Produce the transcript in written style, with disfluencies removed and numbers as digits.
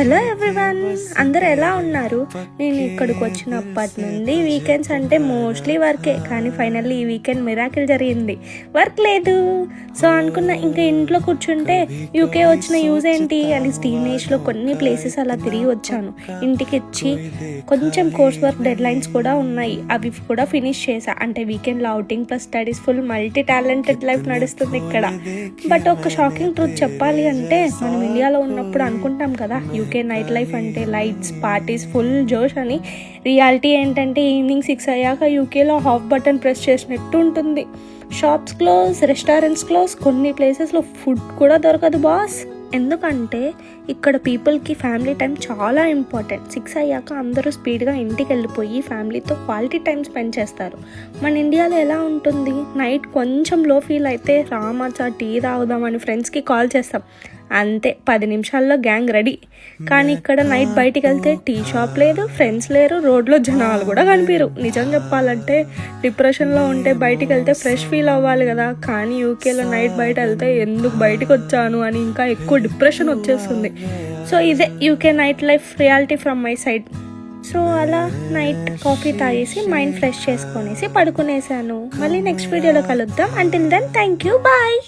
Hello everyone, అందరు ఎలా ఉన్నారు? నేను ఇక్కడికి వచ్చినప్పటి నుండి వీకెండ్స్ అంటే మోస్ట్లీ వర్కే, కానీ ఫైనల్లీ ఈ వీకెండ్ మిరాకిల్ జరిగింది. వర్క్ లేదు. సో అనుకున్న ఇంకా ఇంట్లో కూర్చుంటే యూకే వచ్చిన యూజ్ ఏంటి అని టీనేజ్లో కొన్ని ప్లేసెస్ అలా తిరిగి వచ్చాను. ఇంటికి వచ్చి కొంచెం కోర్స్ వర్క్ డెడ్ లైన్స్ కూడా ఉన్నాయి, అవి కూడా ఫినిష్ చేశా. అంటే వీకెండ్లో outing plus studies, full multi talented life నడుస్తుంది ఇక్కడ. బట్ ఒక షాకింగ్ ట్రూత్ చెప్పాలి అంటే, మనం ఇండియాలో ఉన్నప్పుడు అనుకుంటాం కదా యూకే నైట్ లైఫ్ అంటే లైట్స్, పార్టీస్, ఫుల్ జోష్ అని. రియాలిటీ ఏంటంటే ఈవినింగ్ 6 అయ్యాక యూకేలో హాఫ్ బటన్ ప్రెస్ చేసినట్టు ఉంటుంది. షాప్స్ క్లోజ్, రెస్టారెంట్స్ క్లోజ్, కొన్ని ప్లేసెస్లో ఫుడ్ కూడా దొరకదు బాస్. ఎందుకంటే ఇక్కడ పీపుల్కి ఫ్యామిలీ టైం చాలా ఇంపార్టెంట్. 6 అయ్యాక అందరూ స్పీడ్గా ఇంటికి వెళ్ళిపోయి ఫ్యామిలీతో క్వాలిటీ టైం స్పెండ్ చేస్తారు. మన ఇండియాలో ఎలా ఉంటుంది, నైట్ కొంచెం లో ఫీల్ అయితే రామచ్చా టీ తాగుదామని ఫ్రెండ్స్కి కాల్ చేస్తాం, అంతే 10 నిమిషాల్లో గ్యాంగ్ రెడీ. కానీ ఇక్కడ నైట్ బయటికి వెళ్తే టీ షాప్ లేదు, ఫ్రెండ్స్ లేరు, రోడ్లో జనాలు కూడా కనిపించరు. నిజం చెప్పాలంటే డిప్రెషన్లో ఉంటే బయటికి వెళ్తే ఫ్రెష్ ఫీల్ అవ్వాలి కదా, కానీ యూకేలో నైట్ బయట వెళ్తే ఎందుకు బయటికి వచ్చాను అని ఇంకా ఎక్కువ డిప్రెషన్ వచ్చేస్తుంది. సో ఇదే UK night life reality from my side. So అలా నైట్ కాఫీ తాగేసి మైండ్ ఫ్రెష్ చేసుకొనేసి పడుకునేసాను. మళ్ళీ నెక్స్ట్ వీడియోలో కలుద్దాం. Until then thank you, bye.